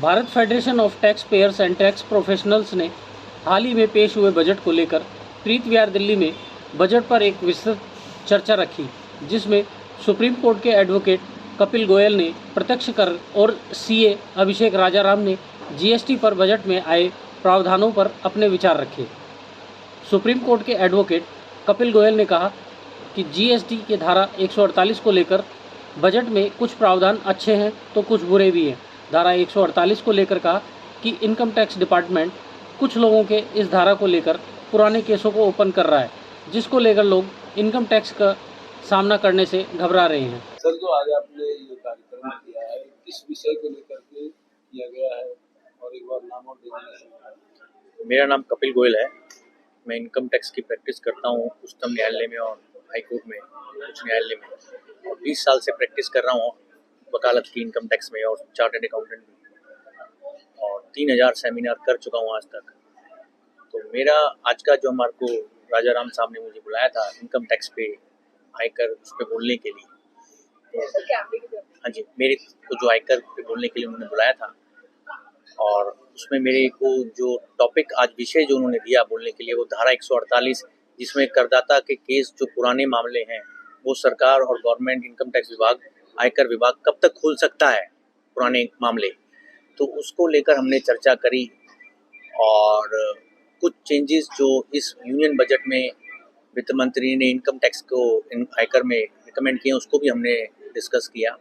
Bharat federation of tax payers and tax professionals ने हाल ही में पेश हुए बजट को लेकर प्रीत विहार दिल्ली में बजट पर एक विस्तृत चर्चा रखी, जिसमें सुप्रीम कोर्ट के एडवोकेट कपिल गोयल ने प्रत्यक्ष कर और सीए अभिषेक राजाराम ने जीएसटी पर बजट में आए प्रावधानों पर अपने विचार रखे। सुप्रीम कोर्ट के एडवोकेट कपिल गोयल ने कहा कि जीएसटी के धारा 148 को लेकर बजट में कुछ प्रावधान अच्छे हैं तो कुछ बुरे भी हैं। धारा 148 को लेकर कहा कि इनकम टैक्स डिपार्टमेंट कुछ लोगों के इस धारा को लेकर पुराने केसों को ओपन कर रहा है, जिसको लेकर लोग इनकम टैक्स का सामना करने से घबरा रहे हैं। सर, जो आज आपने ये कार्यक्रम किया है, किस विषय को लेकर के किया गया है और एक बार नाम और डेजिग्नेशन? मेरा नाम कपिल गोयल है। मैं इनकम टैक्स की प्रैक्टिस करता हूँ उच्चतम न्यायालय में और हाई कोर्ट में, उच्च न्यायालय में, और 20 साल से प्रैक्टिस कर रहा हूँ वकालत की इनकम टैक्स में और चार्टर्ड अकाउंटेंट भी, और 3000 सेमिनार कर चुका हूँ आज तक। तो मेरा आज का जो हमारे को राजाराम साहब ने मुझे बुलाया था इनकम टैक्स पे, आयकर उस पर बोलने के लिए, तो हाँ जी, मेरे को जो आयकर पे बोलने के लिए उन्होंने बुलाया था, और उसमें मेरे को जो टॉपिक आज विषय जो उन्होंने दिया बोलने के लिए वो धारा 148, जिसमें करदाता के केस जो पुराने मामले हैं वो सरकार और गवर्नमेंट इनकम टैक्स विभाग, आयकर विभाग कब तक खोल सकता है पुराने मामले, तो उसको लेकर हमने चर्चा करी। और कुछ चेंजेस जो इस यूनियन बजट में वित्त मंत्री ने इनकम टैक्स को आयकर में रिकमेंड किए उसको भी हमने डिस्कस किया।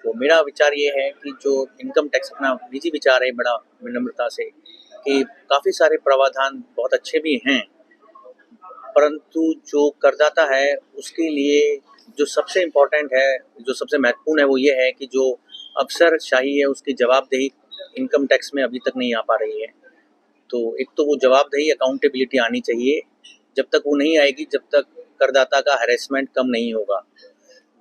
तो मेरा विचार ये है कि जो इनकम टैक्स, अपना निजी विचार है बड़ा विनम्रता से, कि काफ़ी सारे प्रावधान बहुत अच्छे भी हैं, परंतु जो करदाता है उसके लिए जो सबसे इम्पोर्टेंट है, जो सबसे महत्वपूर्ण है वो ये है कि जो अफसरशाही है उसकी जवाबदेही इनकम टैक्स में अभी तक नहीं आ पा रही है। तो एक तो वो जवाबदेही, अकाउंटेबिलिटी आनी चाहिए। जब तक वो नहीं आएगी, जब तक करदाता का हैरेसमेंट कम नहीं होगा।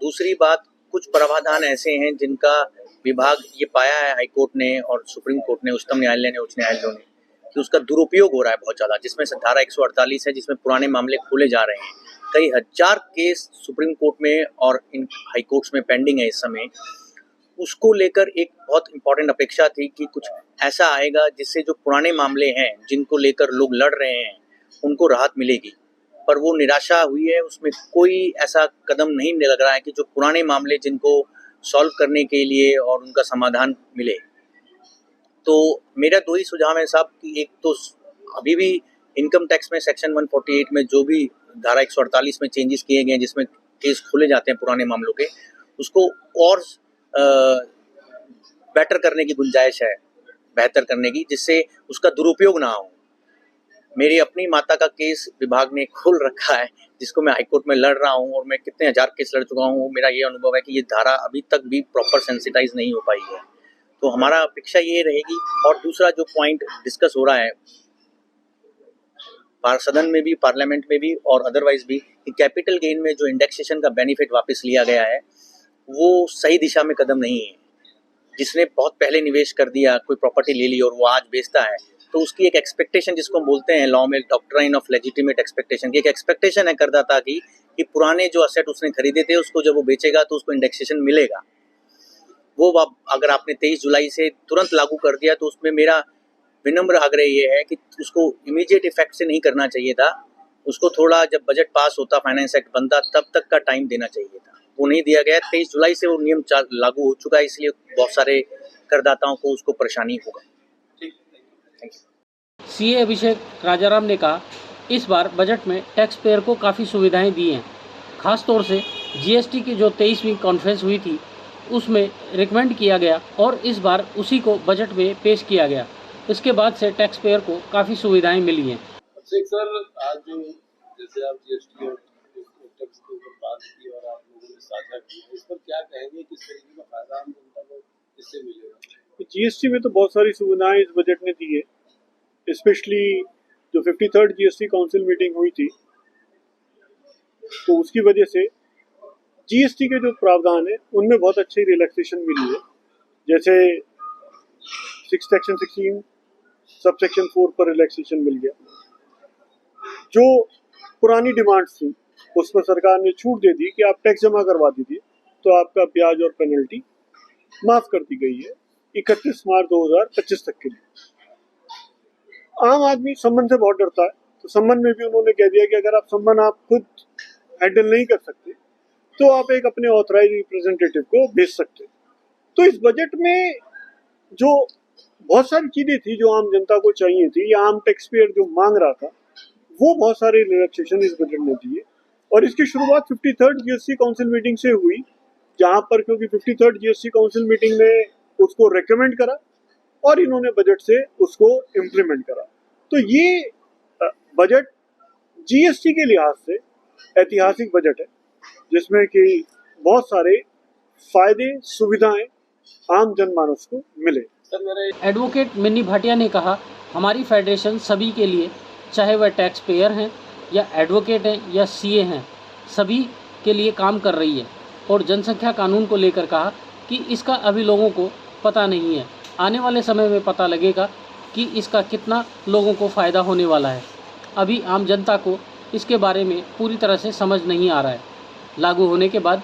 दूसरी बात, कुछ प्रावधान ऐसे हैं जिनका विभाग ये पाया है, हाई कोर्ट ने और सुप्रीम कोर्ट ने, उच्चतम न्यायालय ने, उच्च न्यायालयों ने, कि उसका दुरुपयोग हो रहा है बहुत ज़्यादा, जिसमें से धारा 148 है, जिसमें पुराने मामले खोले जा रहे हैं। कई हजार केस सुप्रीम कोर्ट में और इन हाई कोर्ट्स में पेंडिंग है इस समय। उसको लेकर एक बहुत इम्पोर्टेंट अपेक्षा थी कि कुछ ऐसा आएगा जिससे जो पुराने मामले हैं जिनको लेकर लोग लड़ रहे हैं उनको राहत मिलेगी, पर वो निराशा हुई है। उसमें कोई ऐसा कदम नहीं लग रहा है कि जो पुराने मामले जिनको सॉल्व करने के लिए और उनका समाधान मिले। तो मेरा दो ही सुझाव है साहब, कि एक तो अभी भी इनकम टैक्स में सेक्शन 148 में जो भी धारा 148 में चेंजेस किए गए हैं जिसमें केस खोले जाते हैं पुराने मामलों के, उसको और बेटर करने की गुंजाइश है, बेहतर करने की, जिससे उसका दुरुपयोग ना हो। मेरी अपनी माता का केस विभाग ने खोल रखा है जिसको मैं हाईकोर्ट में लड़ रहा हूँ, और मैं कितने हजार केस लड़ चुका हूँ। मेरा ये अनुभव है कि ये धारा अभी तक भी प्रॉपर सेंसिटाइज नहीं हो पाई है। तो हमारा अपेक्षा ये रहेगी। और दूसरा जो पॉइंट डिस्कस हो रहा है सदन में भी, पार्लियामेंट में भी और अदरवाइज भी, कि कैपिटल गेन में जो इंडेक्सेशन का बेनिफिट वापस लिया गया है वो सही दिशा में कदम नहीं है। जिसने बहुत पहले निवेश कर दिया, कोई प्रॉपर्टी ले ली और वो आज बेचता है, तो उसकी एक एक्सपेक्टेशन, जिसको हम बोलते हैं लॉ में डॉक्ट्राइन ऑफ लेजिटिमेट एक्सपेक्टेशन, की एक एक्सपेक्टेशन है करदाता की कि पुराने जो असेट उसने खरीदे थे उसको जब वो बेचेगा तो उसको इंडेक्सेशन मिलेगा। वो अगर आपने 23 जुलाई से तुरंत लागू कर दिया तो उसमें मेरा विनम्र आग्रह ये है कि उसको इमीडिएट इफेक्ट से नहीं करना चाहिए था। उसको थोड़ा, जब बजट पास होता, फाइनेंस एक्ट बनता, तब तक का टाइम देना चाहिए था। वो नहीं दिया गया। 23 जुलाई से वो नियम लागू हो चुका है, इसलिए बहुत सारे करदाताओं को उसको परेशानी होगा। सीए अभिषेक राजाराम ने कहा, इस बार बजट में टैक्स पेयर को काफ़ी सुविधाएं दी हैं। खास तौर से जीएसटी की जो 23वीं कॉन्फ्रेंस हुई थी उसमें रिकमेंड किया गया और इस बार उसी को बजट में पेश किया गया। इसके बाद से टैक्स पेयर को काफ़ी सुविधाएं मिली हैं। सर, आज जो जैसे आप जीएसटी और टैक्स के ऊपर बात की और आप लोगों ने साझा की, इस पर क्या कहेंगे, किस तरीके का फायदा हम जनता को इससे मिलेगा? जीएसटी में तो बहुत सारी सुविधाएं इस बजट ने दी है। स्पेशली जो 53rd जीएसटी काउंसिल मीटिंग हुई थी, तो उसकी वजह से जीएसटी के जो प्रावधान है उनमें बहुत अच्छी रिलैक्सेशन मिली है। जैसे सेक्शन 16 सब सेक्शन 4 पर रिलैक्सेशन मिल गया। जो पुरानी डिमांड्स थी उस पर सरकार ने छूट दे दी कि आप टैक्स जमा करवा दीजिए तो आपका ब्याज और पेनल्टी माफ कर दी गई है। 31 मार्च 2025 तक के लिए। आम आदमी सम्मन से बहुत डरता है, तो सम्मन में भी उन्होंने कह दिया कि अगर आप सम्मन आप खुद हैंडल नहीं कर सकते तो आप एक अपने ऑथराइज रिप्रेजेंटेटिव को भेज सकते। तो इस बजट में जो बहुत सारी चीजें थी जो आम जनता को चाहिए थी या आम टैक्स पेयर जो मांग रहा था, वो बहुत सारे रिलैक्सेशन इस बजट में दिए। और इसकी शुरुआत 53rd जीएसटी काउंसिल मीटिंग से हुई, जहां पर क्योंकि 53rd जीएसटी काउंसिल मीटिंग ने उसको रेकमेंड करा और इन्होंने बजट से उसको इम्प्लीमेंट करा। तो ये बजट जीएसटी के लिहाज से ऐतिहासिक बजट है, जिसमें कि बहुत सारे फायदे सुविधाएं आम जनमानस को मिले। सर मेरा एडवोकेट मिन्नी भाटिया ने कहा, हमारी फेडरेशन सभी के लिए, चाहे वह टैक्स पेयर हैं या एडवोकेट हैं या सीए हैं, सभी के लिए काम कर रही है। और जनसंख्या कानून को लेकर कहा कि इसका अभी लोगों को पता नहीं है, आने वाले समय में पता लगेगा कि इसका कितना लोगों को फ़ायदा होने वाला है। अभी आम जनता को इसके बारे में पूरी तरह से समझ नहीं आ रहा है। लागू होने के बाद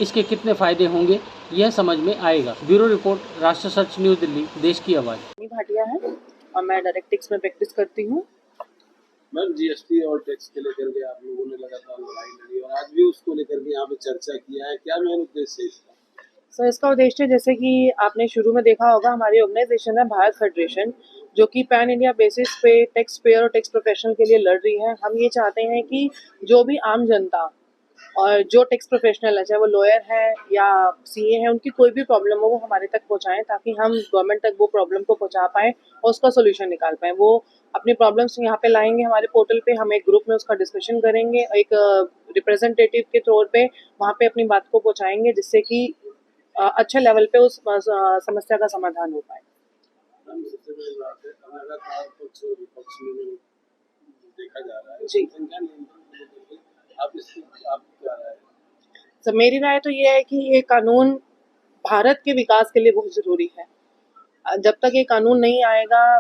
इसके कितने फ़ायदे होंगे यह समझ में आएगा। ब्यूरो रिपोर्ट, राष्ट्र सच न्यूज़ दिल्ली, देश की आवाज़। मिन्नी भाटिया है और मैं डायरेक्ट टैक्स में प्रैक्टिस करती हूँ। मैम जीएसटी और टैक्स के लेकर के आप लोगों ने लगातार लड़ाई लड़ी और आज भी उसको लेकर के यहाँ पे चर्चा किया है, क्या मेन उद्देश्य है इसका? सर इसका उद्देश्य, जैसे कि आपने शुरू में देखा होगा, हमारी ऑर्गेनाइजेशन है भारत फेडरेशन, जो कि पैन इंडिया बेसिस पे टैक्स पेयर और टैक्स प्रोफेशनल के लिए लड़ रही है। हम ये चाहते हैं कि जो भी आम जनता और जो टैक्स प्रोफेशनल है, चाहे वो लॉयर है या सीए है, उनकी कोई भी प्रॉब्लम हो वो हमारे तक पहुंचाएं, ताकि हम गवर्नमेंट तक वो प्रॉब्लम को पहुंचा पाएं और उसका सोल्यूशन निकाल पाएं। वो अपनी प्रॉब्लम्स यहाँ पे लाएंगे हमारे पोर्टल पे, हम एक ग्रुप में उसका डिस्कशन करेंगे, एक रिप्रेजेंटेटिव के तौर पे वहाँ पे अपनी बात को पहुँचाएंगे, जिससे कि अच्छे लेवल पे उस समस्या का समाधान हो पाए। मैम सबसे बड़ी बात है, लगातार पक्ष और विपक्ष में देखा जा रहा है, जी। संख्या नियंत्रण को लेकर आप इसकी आप क्या राय है? तो मेरी राय तो ये है कि ये कानून भारत के विकास के लिए बहुत ज़रूरी है। जब तक ये कानून नहीं आएगा,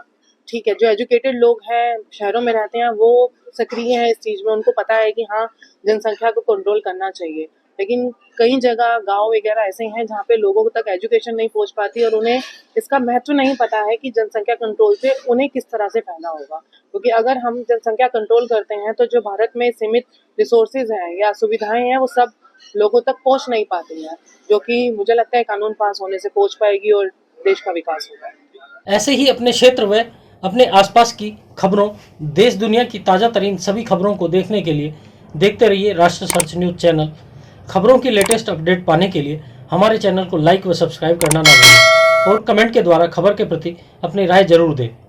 ठीक है, जो एजुकेटेड लोग हैं, शहरों में रहते हैं, वो सक्रिय हैं इस चीज़ में, उनको पता है कि हाँ जनसंख्या को कंट्रोल करना चाहिए। लेकिन कई जगह गांव वगैरह ऐसे हैं जहाँ पे लोगों तक एजुकेशन नहीं पहुँच पाती और उन्हें इसका महत्व नहीं पता है कि जनसंख्या कंट्रोल से उन्हें किस तरह से फायदा होगा। क्योंकि अगर हम जनसंख्या कंट्रोल करते हैं तो जो भारत में सीमित रिसोर्सेज हैं या सुविधाएं हैं वो सब लोगों तक पहुँच नहीं पाती हैं, जो कि मुझे लगता है कानून पास होने से पहुँच पाएगी और देश का विकास होगा। ऐसे ही अपने क्षेत्र व अपने आसपास की खबरों, देश दुनिया की ताज़ा तरीन सभी खबरों को देखने के लिए देखते रहिए राष्ट्र सच न्यूज़ चैनल। खबरों की लेटेस्ट अपडेट पाने के लिए हमारे चैनल को लाइक व सब्सक्राइब करना ना भूलें और कमेंट के द्वारा खबर के प्रति अपनी राय जरूर दें।